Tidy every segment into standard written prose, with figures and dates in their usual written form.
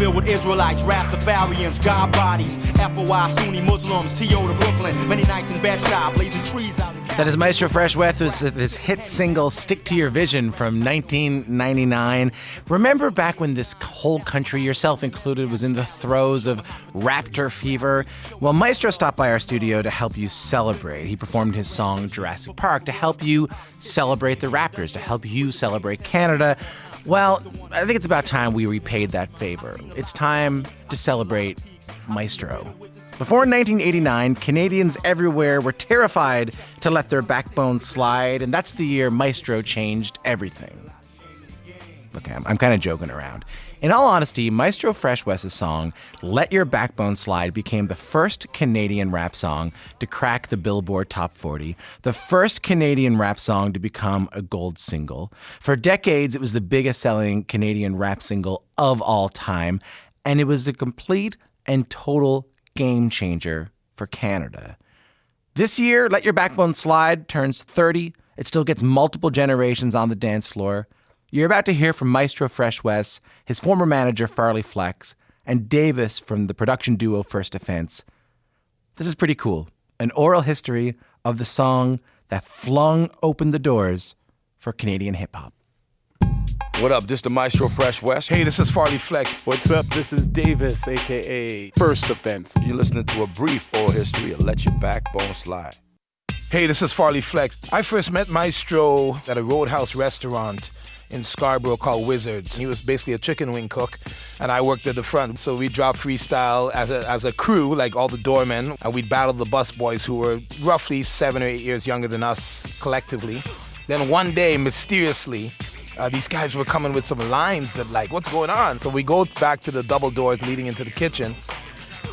filled with Israelites, Rastafarians, God bodies, FOI, Sunni Muslims, T.O. to Brooklyn. Many nights in Bed-Stuy, blazing trees out in... That is Maestro Fresh Wes with this hit single, Stick to Your Vision, from 1999. Remember back when this whole country, yourself included, was in the throes of Raptor fever? Well, Maestro stopped by our studio to help you celebrate. He performed his song Jurassic Park to help you celebrate the Raptors, to help you celebrate Canada. Well, I think it's about time we repaid that favor. It's time to celebrate Maestro. Before 1989, Canadians everywhere were terrified to let their backbone slide, and that's the year Maestro changed everything. Okay, I'm kind of joking around. In all honesty, Maestro Fresh Wes' song, Let Your Backbone Slide, became the first Canadian rap song to crack the Billboard Top 40, the first Canadian rap song to become a gold single. For decades, it was the biggest selling Canadian rap single of all time, and it was a complete and total game changer for Canada. This year, Let Your Backbone Slide turns 30. It still gets multiple generations on the dance floor. You're about to hear from Maestro Fresh Wes, his former manager Farley Flex, and Davis from the production duo First Offence. This is pretty cool. An oral history of the song that flung open the doors for Canadian hip-hop. What up? This the Maestro Fresh Wes. Hey, this is Farley Flex. What's up? This is Davis, a.k.a. First Offence. You're listening to a brief oral history of Let Your Backbone Slide. Hey, this is Farley Flex. I first met Maestro at a Roadhouse restaurant in Scarborough called Wizards. He was basically a chicken wing cook, and I worked at the front. So we dropped freestyle as a crew, like all the doormen, and we'd battle the bus boys who were roughly 7 or 8 years younger than us collectively. Then one day, mysteriously, these guys were coming with some lines that like, what's going on? So we go back to the double doors leading into the kitchen,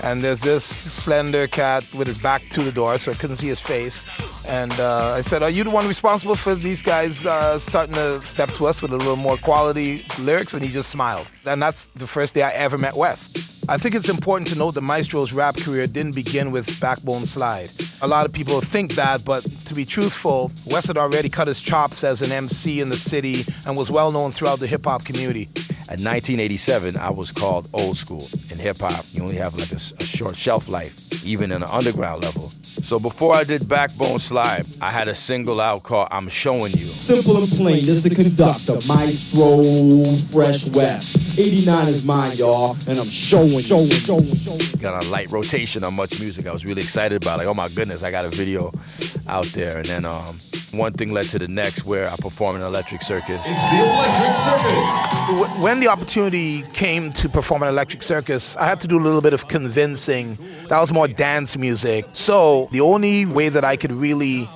and there's this slender cat with his back to the door, so I couldn't see his face. And I said, are you the one responsible for these guys starting to step to us with a little more quality lyrics? And he just smiled. And that's the first day I ever met Wes. I think it's important to note that Maestro's rap career didn't begin with Backbone Slide. A lot of people think that, but to be truthful, Wes had already cut his chops as an MC in the city and was well known throughout the hip-hop community. At 1987, I was called old school. In hip-hop, you only have like a short shelf life, even in an underground level. So before I did Backbone Slide, I had a single out called I'm Showing You. Simple and plain, this the conductor, Maestro Fresh Wes. 89 is mine, y'all, and I'm showing. Got a light rotation on Much Music. I was really excited about it. Like, oh my goodness, I got a video out there. And then one thing led to the next, where I performed in Electric Circus. It's the Electric Circus. When the opportunity came to perform at Electric Circus, I had to do a little bit of convincing. That was more dance music. So the only way that I could really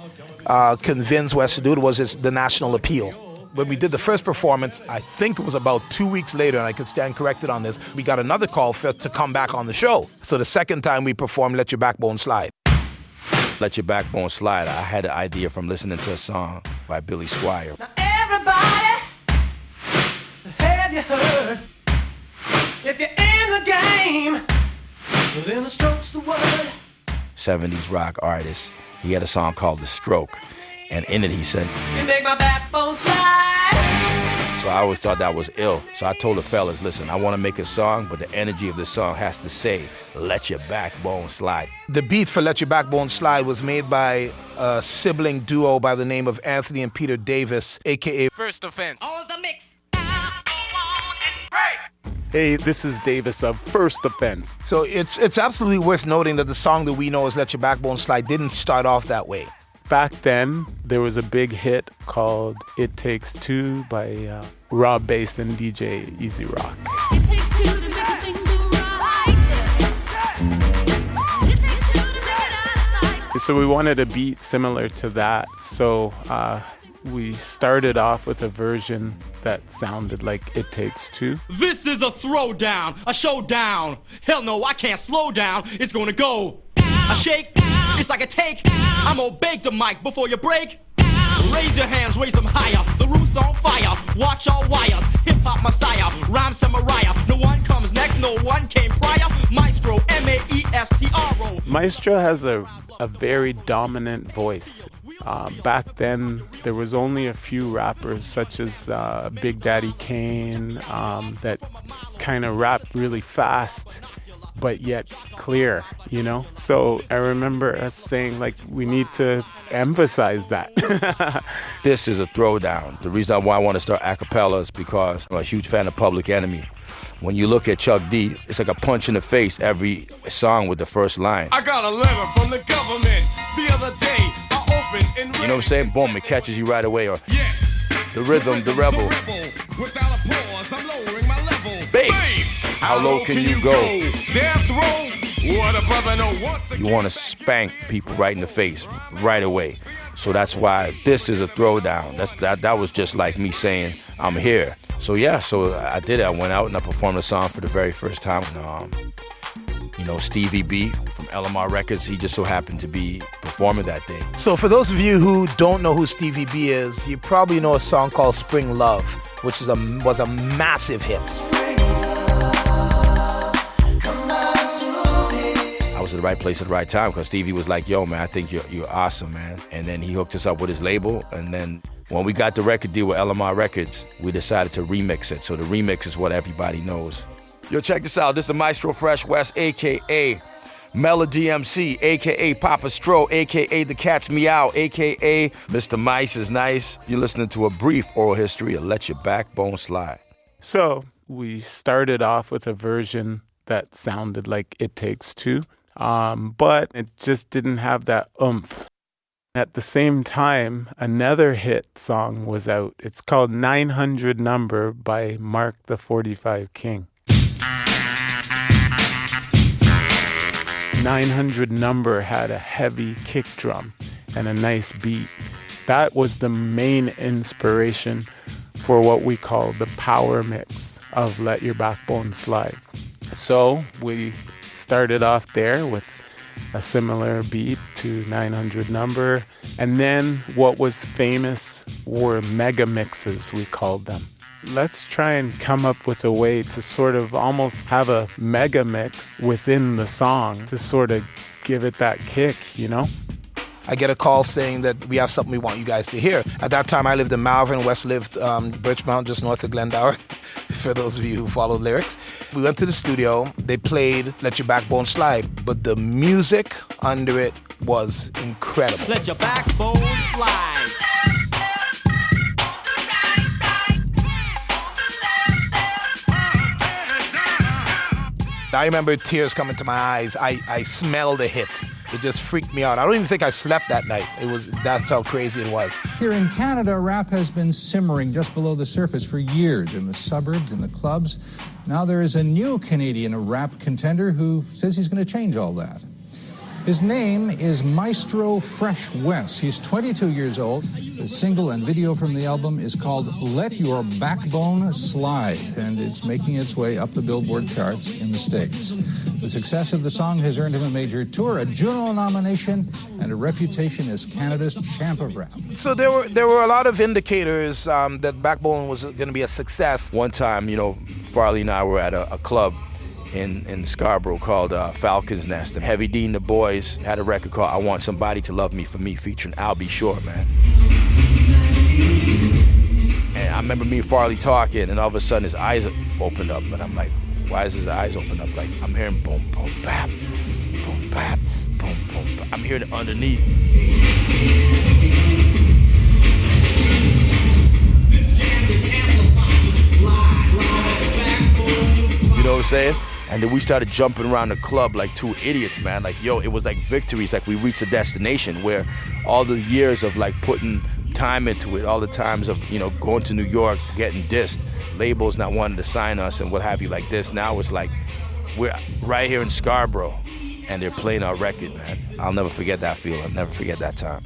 convince Wes to do it was the national appeal. When we did the first performance, I think it was about 2 weeks later, and I could stand corrected on this, we got another call to come back on the show. So the second time we performed Let Your Backbone Slide. Let Your Backbone Slide, I had an idea from listening to a song by Billy Squire. Now everybody, have you heard? If you're in the game, then the stroke's the word. 70s rock artist. He had a song called The Stroke, and in it he said, You make my backbone slide. So I always thought that was ill. So I told the fellas, listen, I want to make a song, but the energy of the song has to say, let your backbone slide. The beat for Let Your Backbone Slide was made by a sibling duo by the name of Anthony and Peter Davis, a.k.a. First Offence. All the mix. Hey, this is Davis of First Offence. So it's absolutely worth noting that the song that we know as Let Your Backbone Slide didn't start off that way. Back then, there was a big hit called It Takes Two by Rob Bass and DJ Easy Rock. It takes two to make a thing go right. It takes two to make it out of sight. So we wanted a beat similar to that. So we started off with a version that sounded like It Takes Two. This is a throwdown, a showdown. Hell no, I can't slow down. It's gonna go. A shake, it's like a take. I'm gonna bake the mic before you break. Raise your hands, raise them higher. The roof's on fire. Watch all wires. Hip-hop messiah, rhyme samurai. No one comes next, no one came prior. Maestro, Maestro. Maestro has a very dominant voice. Back then, there was only a few rappers, such as Big Daddy Kane, that kind of rapped really fast, but yet clear, you know? So I remember us saying, like, we need to emphasize that. This is a throwdown. The reason why I want to start a cappella is because I'm a huge fan of Public Enemy. When you look at Chuck D, it's like a punch in the face every song with the first line. I got a letter from the government the other day. I opened and You know what I'm saying? Boom, it catches you right away. Or yes, the rhythm, the rebel. Without a pause, I'm lowering my level. Bass. How low can you go? Death row. What a brother know once You want to spank people right in the face right away. So that's why this is a throwdown. That was just like me saying, I'm here. So yeah, so I did it. I went out and I performed the song for the very first time. You know, Stevie B from LMR Records, he just so happened to be performing that day. So for those of you who don't know who Stevie B is, you probably know a song called Spring Love, which was a massive hit. I was at the right place at the right time because Stevie was like, yo, man, I think you're awesome, man. And then he hooked us up with his label. And then when we got the record deal with LMR Records, we decided to remix it. So the remix is what everybody knows. Yo, check this out. This is the Maestro Fresh Wes, a.k.a. Melody MC, a.k.a. Papa Stro, a.k.a. The Cat's Meow, a.k.a. Mr. Mice is Nice. You're listening to a brief oral history of Let Your Backbone Slide. So we started off with a version that sounded like It Takes Two, but it just didn't have that oomph. At the same time, another hit song was out. It's called 900 Number by Mark the 45 King. 900 Number had a heavy kick drum and a nice beat. That was the main inspiration for what we call the power mix of Let Your Backbone Slide. So we started off there with a similar beat to 900 Number. And then what was famous were mega mixes, we called them. Let's try and come up with a way to sort of almost have a mega mix within the song to sort of give it that kick, you know? I get a call saying that we have something we want you guys to hear. At that time, I lived in Malvern. Wes lived Birchmount, just north of Glendower, for those of you who follow lyrics. We went to the studio. They played Let Your Backbone Slide, but the music under it was incredible. Let your backbone slide. I remember tears coming to my eyes. I smelled the hit. It just freaked me out. I don't even think I slept that night. That's how crazy it was. Here in Canada, rap has been simmering just below the surface for years in the suburbs, in the clubs. Now there is a new Canadian rap contender who says he's going to change all that. His name is Maestro Fresh Wes. He's 22 years old. The single and video from the album is called Let Your Backbone Slide, and it's making its way up the Billboard charts in the States. The success of the song has earned him a major tour, a Juno nomination, and a reputation as Canada's champ of rap. So there were a lot of indicators that Backbone was going to be a success. One time, you know, Farley and I were at a club in Scarborough called Falcon's Nest. And Heavy D and the boys had a record called I Want Somebody to Love Me For Me featuring I'll Be Sure, man. And I remember me and Farley talking, and all of a sudden his eyes opened up, and I'm like, why is his eyes open up? Like, I'm hearing boom, boom, bap, boom, bap, boom, boom, bap. I'm hearing it underneath. You know what I'm saying? And then we started jumping around the club like two idiots, man. Like, yo, it was like victories. Like, we reached a destination where all the years of like putting time into it, all the times of, you know, going to New York, getting dissed, labels not wanting to sign us and what have you like this. Now it's like we're right here in Scarborough and they're playing our record, man. I'll never forget that feeling. I'll never forget that time.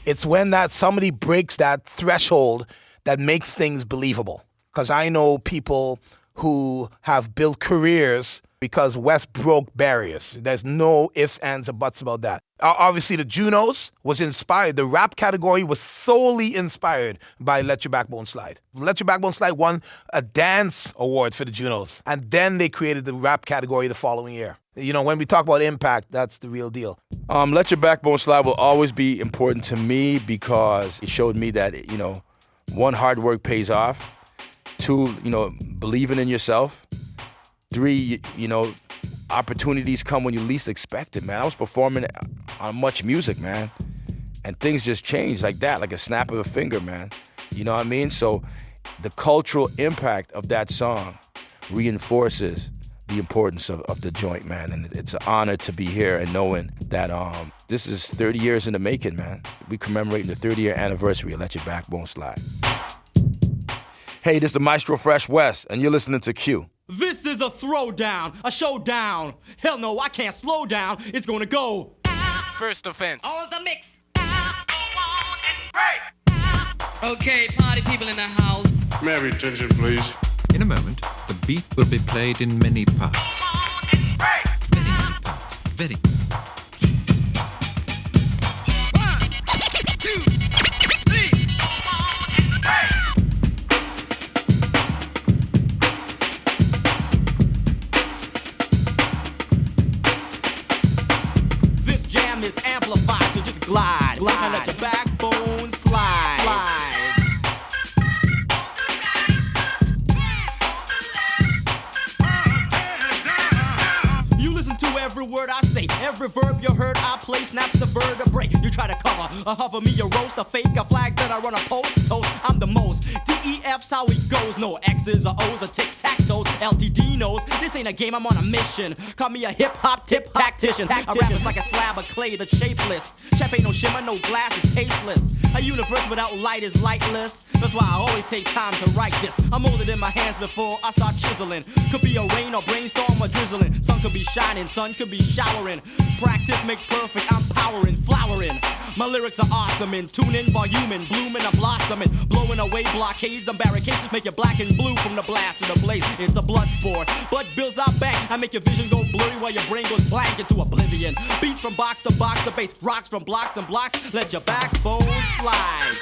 It's when that somebody breaks that threshold that makes things believable. Because I know people who have built careers because Wes broke barriers. There's no ifs, ands, or buts about that. Obviously, the Junos was inspired. The rap category was solely inspired by Let Your Backbone Slide. Let Your Backbone Slide won a dance award for the Junos. And then they created the rap category the following year. You know, when we talk about impact, that's the real deal. Let Your Backbone Slide will always be important to me because it showed me that, you know, one, hard work pays off. Two, you know, believing in yourself. Three, you know, opportunities come when you least expect it, man. I was performing on Much Music, man, and things just changed like that, like a snap of a finger, man. You know what I mean? So the cultural impact of that song reinforces the importance of the joint, man. And it's an honor to be here and knowing that this is 30 years in the making, man. We commemorating the 30-year anniversary of Let Your Backbone Slide. Hey, this is the Maestro Fresh Wes, and you're listening to Q. This is a throwdown, a showdown. Hell no, I can't slow down. It's gonna go. First Offence. All the mix. Okay, party people in the house. May I have your attention, please? In a moment, the beat will be played in many parts. Many parts. Very. 1, 2, 3. This jam is amplified, so just glide, and let your backbone slide. You listen to every word I say, every verb you heard I play snaps the vertebrae. You try to cover, a hover me, a roast, a fake, a flag that I run a post, toast. I'm the most. DEF's how it goes, no X's or O's or tic-tac-toes. LTD knows this ain't a game, I'm on a mission. Call me a hip-hop tip-tactician. I rap is like a slab of clay that's shapeless. Champagne no shimmer, no glass is tasteless. A universe without light is lightless. That's why I always take time to write this. I'm holding it in my hands before I start chiseling. Could be a rain or brainstorm or drizzling. Sun could be shining, sun could be showering. Practice makes perfect, I'm powering, flowering. My lyrics are awesome and tuning, voluming, blooming, I'm blossoming. Blowing away blockades and barricades. Make you black and blue from the blast to the blaze. It's a blood sport. Blood builds out back. I make your vision go blurry while your brain goes blank into oblivion. Beats from box to box, the bass rocks from blocks and blocks. Let your backbone slide.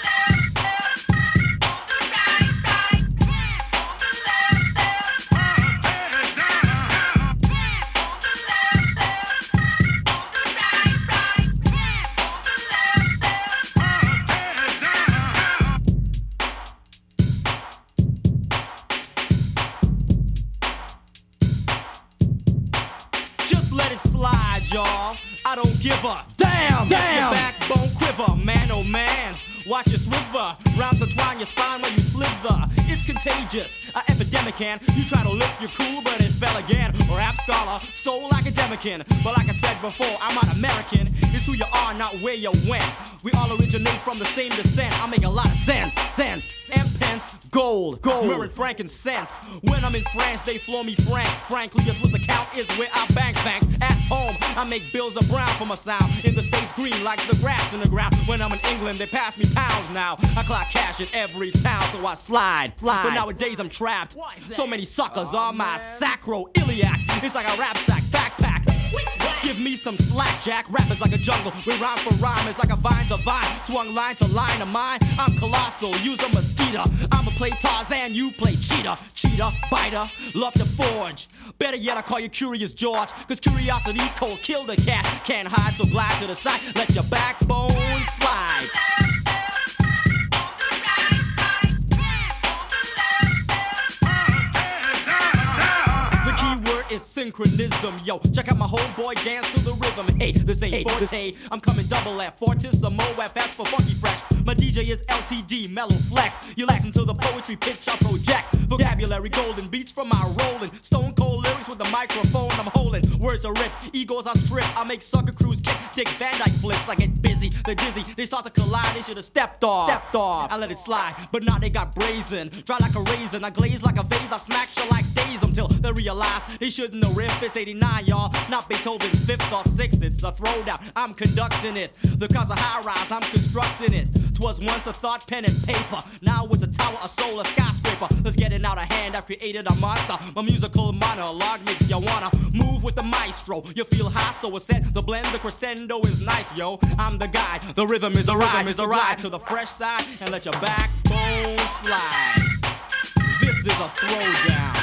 Y'all, I don't give a damn. Your backbone quiver, man, oh man. Watch you swivel, rounds entwine your spine while you slither. It's contagious, an epidemic, and you try to lift your cool, but it fell again. Rap scholar, soul academician. But like I said before, I'm not American. It's who you are, not where you went. We all originate from the same descent. I make a lot of sense. And pence, gold, myrrh and frankincense. When I'm in France, they floor me frank. Frankly, a Swiss account is where I bank. At home, I make bills of brown for my sound. In the States, green like the grass in the ground. When I'm in England, they pass me pounds now. I clock cash in every town, so I slide. But nowadays I'm trapped. So many suckers are my sacroiliac. It's like a rap sack backpack. Give me some slack, Jack. Rap is like a jungle. We rhyme for rhyme. It's like a vine to vine. Swung line to line of mine. I'm colossal. Use a mosquito. I'ma play Tarzan. You play cheetah. Cheetah, biter. Love to forge. Better yet, I call you Curious George. Cause curiosity cold kill the cat. Can't hide, so glide to the side. Let your backbone slide. Is synchronism, yo. Check out my whole boy dance to the rhythm. Hey, this ain't forte. I'm coming double F, Fortissimo FS for Funky Fresh. My DJ is LTD, Mellow Flex. You listen to the poetry pitch I project. Vocabulary golden, beats from my rolling. Stone cold lyrics with the microphone I'm holding. Words are ripped, egos I strip. I make sucker crews kick, Dick Van Dyke flips. I get busy, they're dizzy. They start to collide, they should've stepped off. I let it slide, but now they got brazen. Dry like a raisin, I glaze like a vase. I smack you like days until they realize they shouldn't have riff. It's 89, y'all, not Beethoven's 5th or 6th. It's a throwdown, I'm conducting it. The cause of high rise, I'm constructing it. 'Twas once a thought, pen and paper. Now it's a tower, a soul, a skyscraper. Let's get it out of hand, I've created a monster. My musical monologue makes you wanna move with the maestro. You feel high, so it's set. The blend, the crescendo is nice, yo. I'm the guy, the rhythm is a ride to the fresh side and let your backbone slide. This is a throwdown.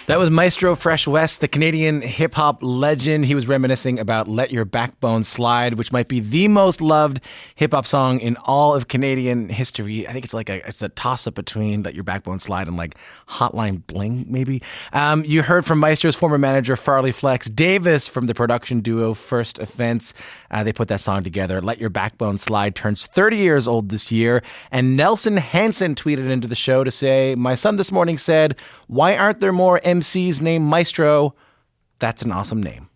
That was Maestro Fresh Wes, the Canadian hip-hop legend. He was reminiscing about Let Your Backbone Slide, which might be the most loved hip-hop song in all of Canadian history. I think it's a toss-up between Let Your Backbone Slide and like Hotline Bling, maybe. You heard from Maestro's former manager, Farley Flex Davis, from the production duo First Offence. They put that song together. Let Your Backbone Slide turns 30 years old this year. And Nelson Hansen tweeted into the show to say, "My son this morning said, why aren't there more MCs named Maestro? That's an awesome name."